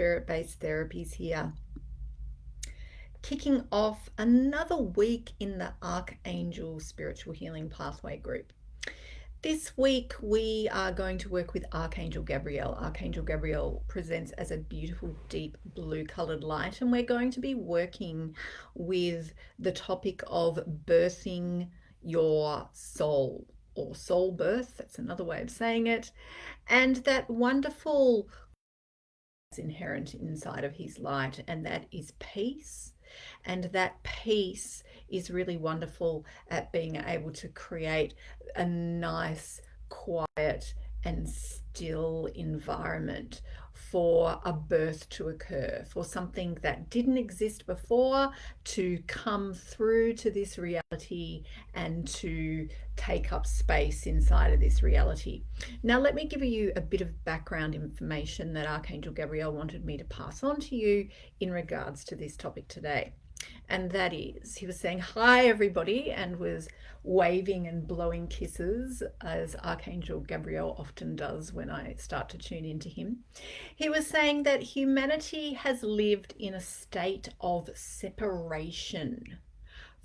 Spirit-Based Therapies here. Kicking off another week in the Archangel Spiritual Healing Pathway group. This week we are going to work with Archangel Gabriel. Archangel Gabriel presents as a beautiful deep blue colored light, and we're going to be working with the topic of birthing your soul, or soul birth. That's another way of saying it. And that wonderful inherent inside of his light, and that is peace. And that peace is really wonderful at being able to create a nice, quiet, and still environment for a birth to occur, for something that didn't exist before to come through to this reality and to take up space inside of this reality. Now, let me give you a bit of background information that Archangel Gabriel wanted me to pass on to you in regards to this topic today. And that is, he was saying, hi everybody, and was waving and blowing kisses, as Archangel Gabriel often does when I start to tune into him. He was saying that humanity has lived in a state of separation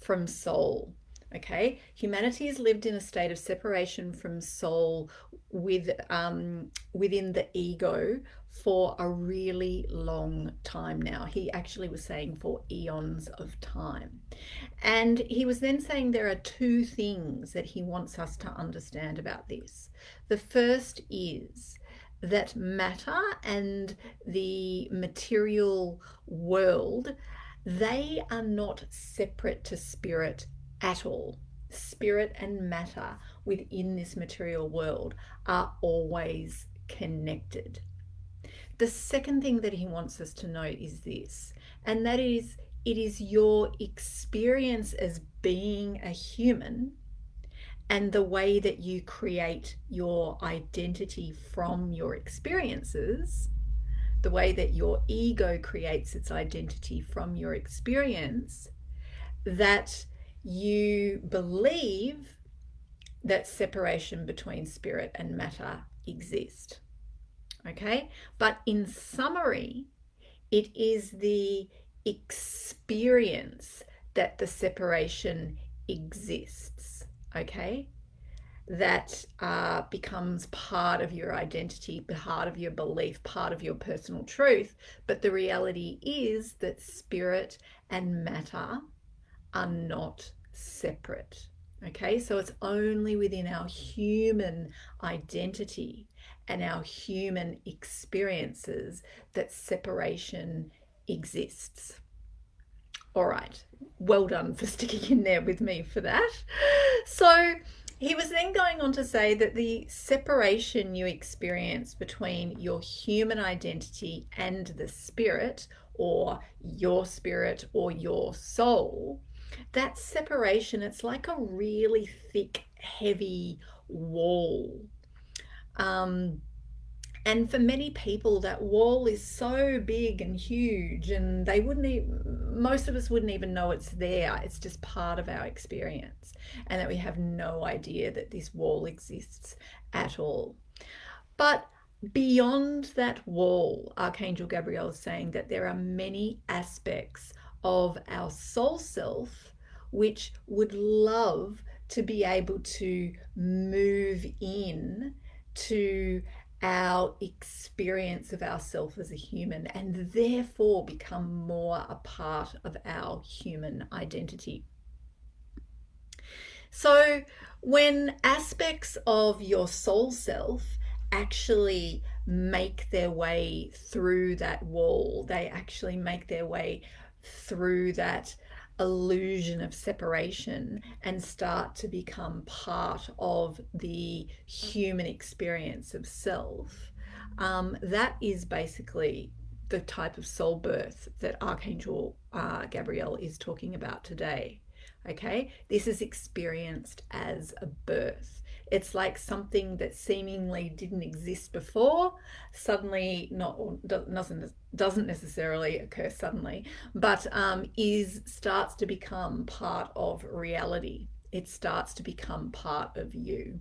from soul. Okay, humanity has lived in a state of separation from soul within the ego for a really long time now. He actually was saying for eons of time. And he was then saying there are two things that he wants us to understand about this. The first is that matter and the material world, they are not separate to spirit at all. Spirit and matter within this material world are always connected. The second thing that he wants us to know is this, and that is, it is your experience as being a human and the way that you create your identity from your experiences, the way that your ego creates its identity from your experience, that you believe that separation between spirit and matter exist. Okay, but in summary, it is the experience that the separation exists, okay, that becomes part of your identity, part of your belief, part of your personal truth. But the reality is that spirit and matter are not separate. Okay, so it's only within our human identity and our human experiences that separation exists. All right, well done for sticking in there with me for that. So he was then going on to say that the separation you experience between your human identity and the spirit, or your soul, that separation, it's like a really thick, heavy wall. And for many people, that wall is so big and huge, and most of us wouldn't even know it's there. It's just part of our experience, and that we have no idea that this wall exists at all. But beyond that wall, Archangel Gabriel is saying that there are many aspects of our soul self which would love to be able to move in to our experience of ourself as a human, and therefore become more a part of our human identity. So when aspects of your soul self actually make their way through that wall, they actually make their way through that illusion of separation and start to become part of the human experience of self, that is basically the type of soul birth that Archangel Gabriel is talking about today. Okay, this is experienced as a birth. It's like something that seemingly didn't exist before, suddenly doesn't necessarily occur suddenly, but starts to become part of reality. It starts to become part of you.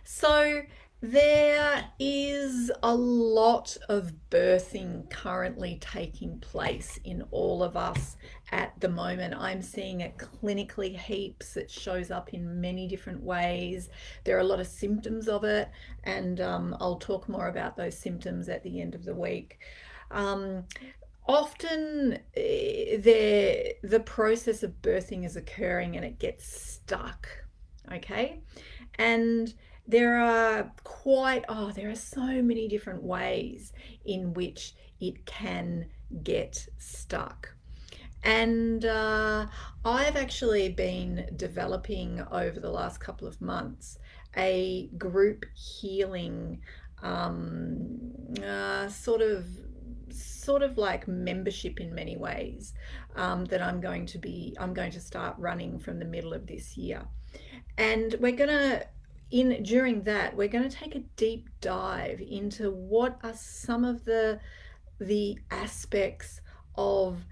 So There is a lot of birthing currently taking place in all of us at the moment. I'm seeing it clinically heaps. It shows up in many different ways. There are a lot of symptoms of it, and I'll talk more about those symptoms at the end of the week. Um, Often the process of birthing is occurring and it gets stuck, okay? And there are so many different ways in which it can get stuck. And I've actually been developing over the last couple of months a group healing sort of like membership in many ways, that I'm going to start running from the middle of this year. And during that, we're going to take a deep dive into what are some of the aspects of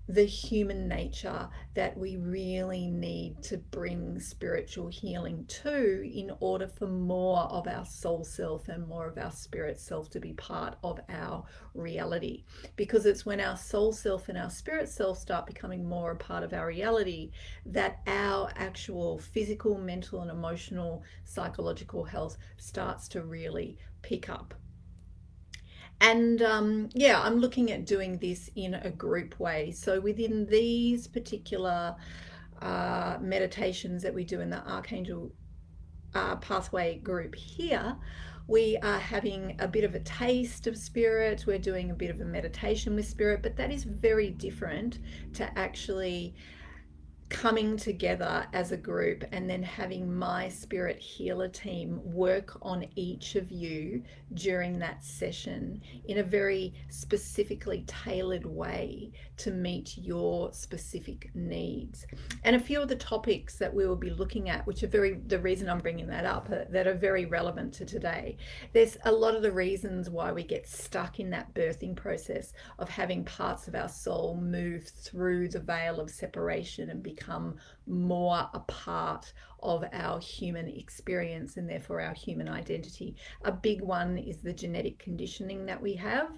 the human nature that we really need to bring spiritual healing to, in order for more of our soul self and more of our spirit self to be part of our reality. Because it's when our soul self and our spirit self start becoming more a part of our reality that our actual physical, mental, and emotional, psychological health starts to really pick up. And yeah, I'm looking at doing this in a group way. So within these particular meditations that we do in the Archangel pathway group here, we are having a bit of a taste of spirit. We're doing a bit of a meditation with spirit, but that is very different to actually coming together as a group and then having my spirit healer team work on each of you during that session in a very specifically tailored way to meet your specific needs. And a few of the topics that we will be looking at, which are the reason I'm bringing that up, that are very relevant to today. There's a lot of the reasons why we get stuck in that birthing process of having parts of our soul move through the veil of separation and become more a part of our human experience and therefore our human identity. A big one is the genetic conditioning that we have,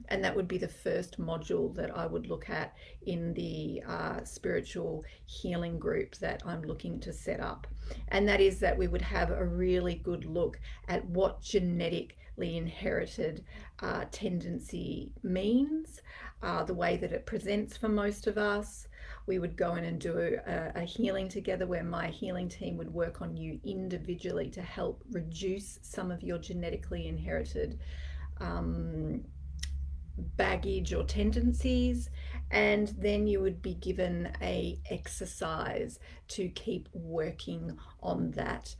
and that would be the first module that I would look at in the spiritual healing group that I'm looking to set up. And that is that we would have a really good look at what genetically inherited tendency means, the way that it presents for most of us. We would go in and do a healing together where my healing team would work on you individually to help reduce some of your genetically inherited baggage or tendencies, and then you would be given a exercise to keep working on that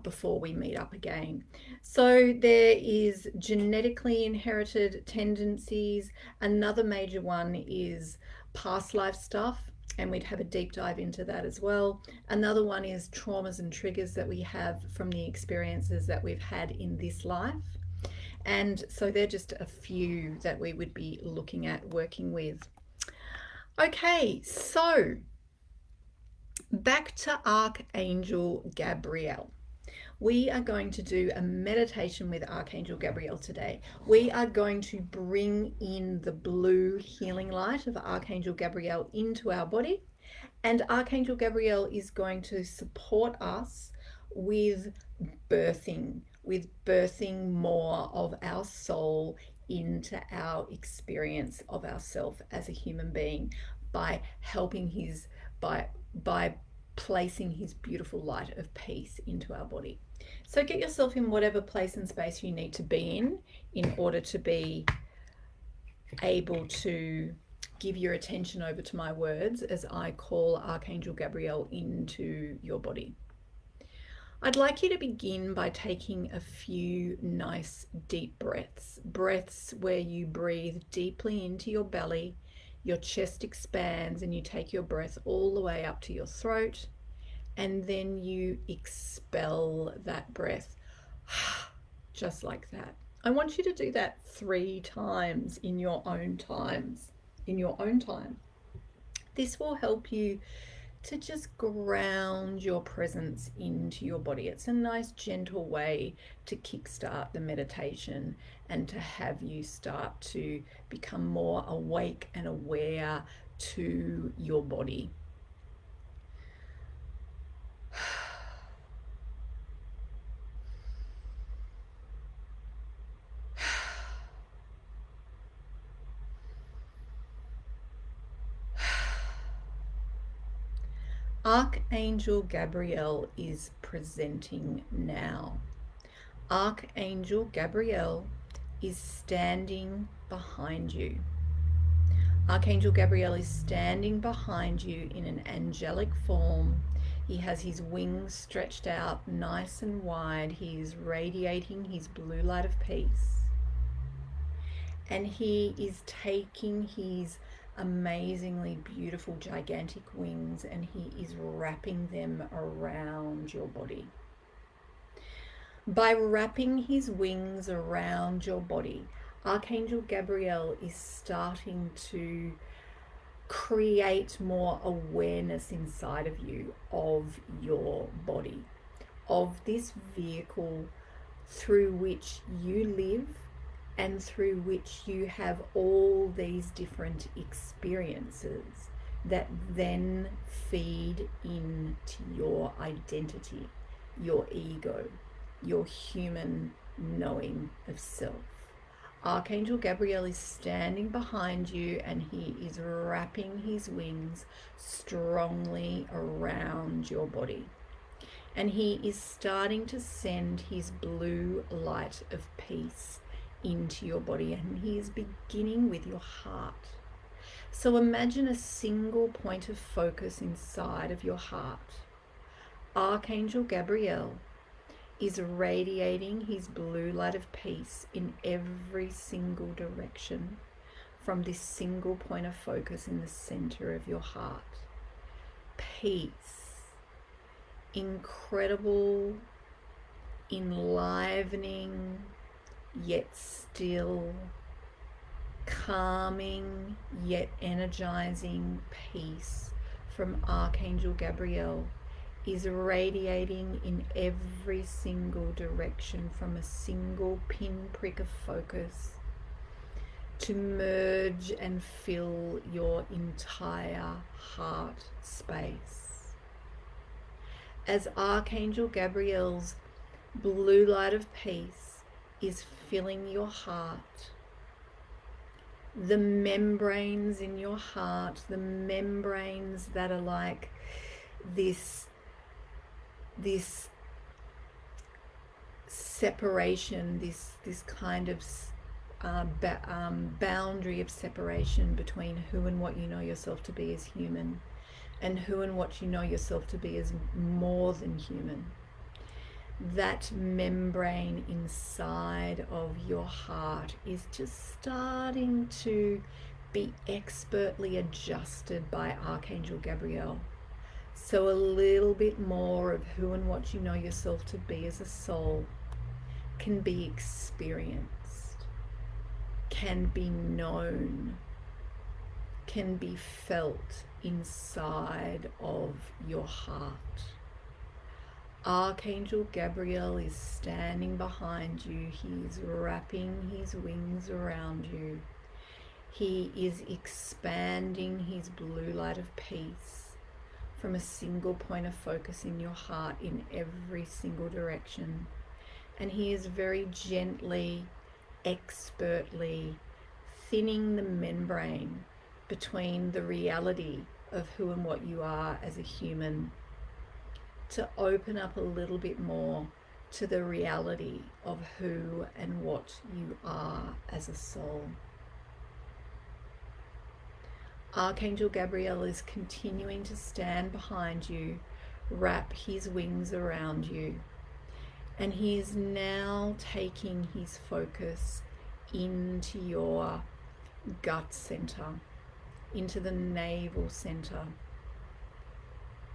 before we meet up again. So there is genetically inherited tendencies. Another major one is past life stuff, and we'd have a deep dive into that as well. Another one is traumas and triggers that we have from the experiences that we've had in this life. And so they're just a few that we would be looking at working with. Okay, so back to Archangel Gabriel. We are going to do a meditation with Archangel Gabriel today. We are going to bring in the blue healing light of Archangel Gabriel into our body. And Archangel Gabriel is going to support us with birthing more of our soul into our experience of ourself as a human being by placing his beautiful light of peace into our body. So get yourself in whatever place and space you need to be in order to be able to give your attention over to my words as I call Archangel Gabriel into your body. I'd like you to begin by taking a few nice deep breaths where you breathe deeply into your belly, your chest expands, and you take your breath all the way up to your throat, and then you expel that breath just like that. I want you to do that 3 times in your own time. This will help you to just ground your presence into your body. It's a nice, gentle way to kickstart the meditation and to have you start to become more awake and aware to your body. Archangel Gabriel is presenting now. Archangel Gabriel is standing behind you. Archangel Gabriel is standing behind you in an angelic form. He has his wings stretched out nice and wide. He is radiating his blue light of peace. And he is taking his amazingly beautiful, gigantic wings and he is wrapping them around your body. By wrapping his wings around your body, Archangel Gabriel is starting to create more awareness inside of you of your body, of this vehicle through which you live and through which you have all these different experiences that then feed into your identity, your ego, your human knowing of self. Archangel Gabriel is standing behind you and he is wrapping his wings strongly around your body. And he is starting to send his blue light of peace into your body, and he is beginning with your heart. So imagine a single point of focus inside of your heart. Archangel Gabriel is radiating his blue light of peace in every single direction from this single point of focus in the center of your heart. Peace, incredible, enlivening, yet still, calming yet energizing peace from Archangel Gabriel is radiating in every single direction from a single pinprick of focus to merge and fill your entire heart space. As Archangel Gabriel's blue light of peace is filling your heart, the membranes in your heart, the membranes that are like this separation, this kind of boundary of separation between who and what you know yourself to be as human and who and what you know yourself to be as more than human. That membrane inside of your heart is just starting to be expertly adjusted by Archangel Gabriel. So a little bit more of who and what you know yourself to be as a soul can be experienced, can be known, can be felt inside of your heart. Archangel Gabriel is standing behind you. He's wrapping his wings around you. He is expanding his blue light of peace from a single point of focus in your heart in every single direction. And he is very gently, expertly thinning the membrane between the reality of who and what you are as a human to open up a little bit more to the reality of who and what you are as a soul. Archangel Gabriel is continuing to stand behind you, wrap his wings around you, and he is now taking his focus into your gut center, into the navel center.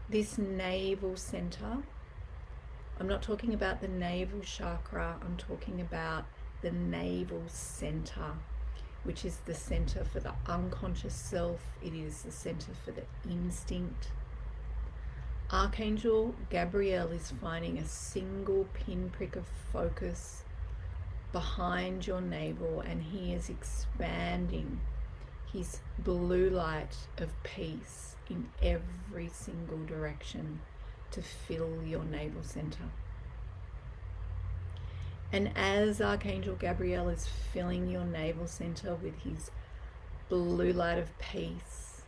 This navel center, I'm not talking about the navel chakra, I'm talking about the navel center, which is the center for the unconscious self. It is the center for the instinct. Archangel Gabriel is finding a single pinprick of focus behind your navel, and he is expanding his blue light of peace in every single direction to fill your navel center. And as Archangel Gabriel is filling your navel center with his blue light of peace,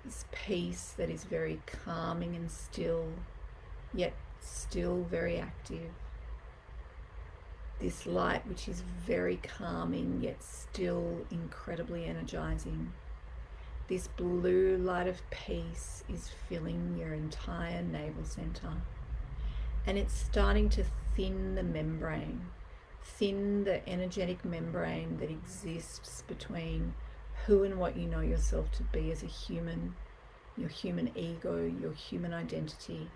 this peace that is very calming and still, yet still very active, this light which is very calming yet still incredibly energizing. This blue light of peace is filling your entire navel center, and it's starting to thin the membrane, thin the energetic membrane that exists between who and what you know yourself to be as a human, your human ego, your human identity,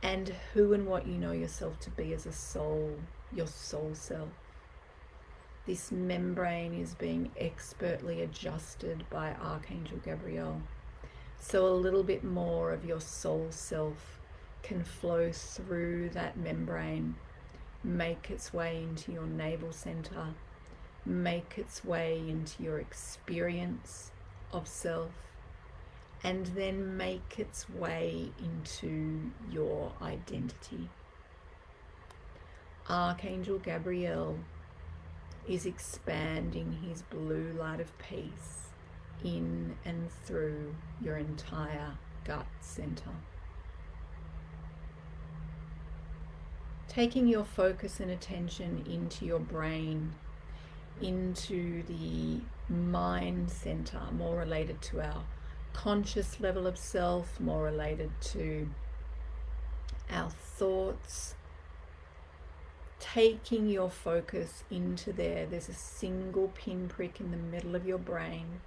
and who and what you know yourself to be as a soul, your soul self. This membrane is being expertly adjusted by Archangel Gabriel, so a little bit more of your soul self can flow through that membrane, make its way into your navel center, make its way into your experience of self, and then make its way into your identity. Archangel Gabriel is expanding his blue light of peace in and through your entire gut center. Taking your focus and attention into your brain, into the mind center, more related to our conscious level of self, more related to our thoughts. Taking your focus into there, there's a single pinprick in the middle of your brain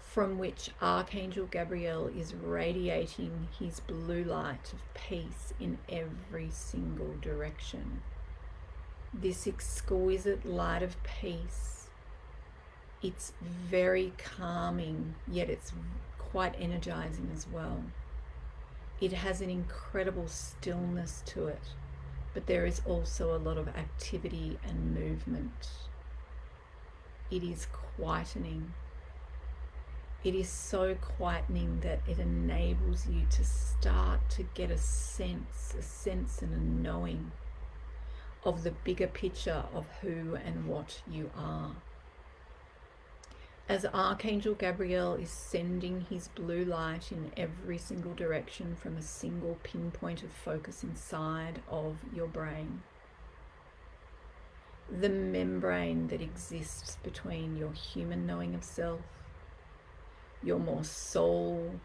from which Archangel Gabriel is radiating his blue light of peace in every single direction. This exquisite light of peace, it's very calming, yet it's quite energizing as well. It has an incredible stillness to it, but there is also a lot of activity and movement. It is quietening. It is so quietening that it enables you to start to get a sense and a knowing of the bigger picture of who and what you are. As Archangel Gabriel is sending his blue light in every single direction from a single pinpoint of focus inside of your brain, the membrane that exists between your human knowing of self, your more soul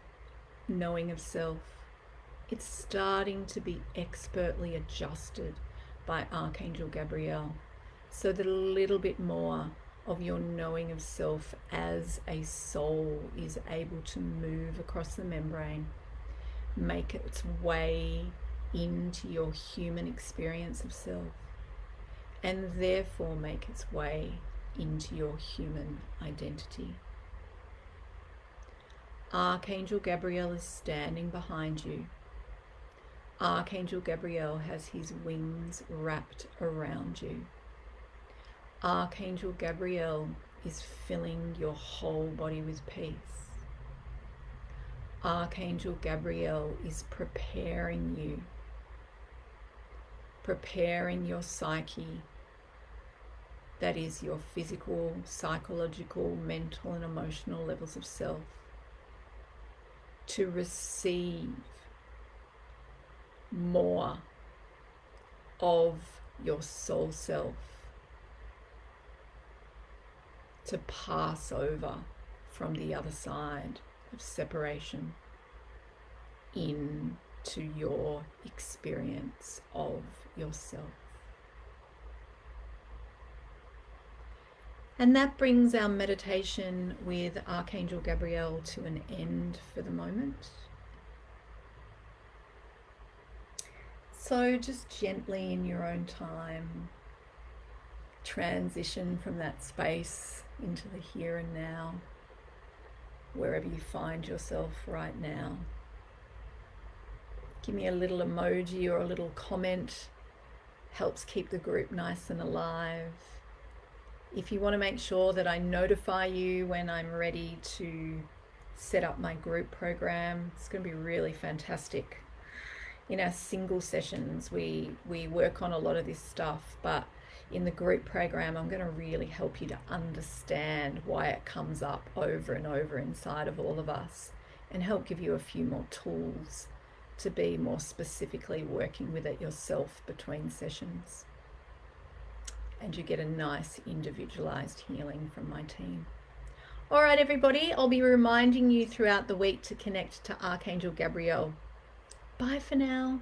knowing of self, it's starting to be expertly adjusted by Archangel Gabriel, so that a little bit more of your knowing of self as a soul is able to move across the membrane, make its way into your human experience of self, and therefore make its way into your human identity. Archangel Gabriel is standing behind you. Archangel Gabriel has his wings wrapped around you. Archangel Gabriel is filling your whole body with peace. Archangel Gabriel is preparing you, preparing your psyche, that is your physical, psychological, mental and emotional levels of self, to receive more of your soul self, to pass over from the other side of separation into your experience of yourself. And that brings our meditation with Archangel Gabriel to an end for the moment. So just gently in your own time, transition from that space into the here and now, wherever you find yourself right now. Give me a little emoji or a little comment. Helps keep the group nice and alive. If you want to make sure that I notify you when I'm ready to set up my group program, it's going to be really fantastic. In our single sessions, we work on a lot of this stuff, but in the group program, I'm going to really help you to understand why it comes up over and over inside of all of us, and help give you a few more tools to be more specifically working with it yourself between sessions. And you get a nice individualized healing from my team. All right, everybody, I'll be reminding you throughout the week to connect to Archangel Gabriel. Bye for now.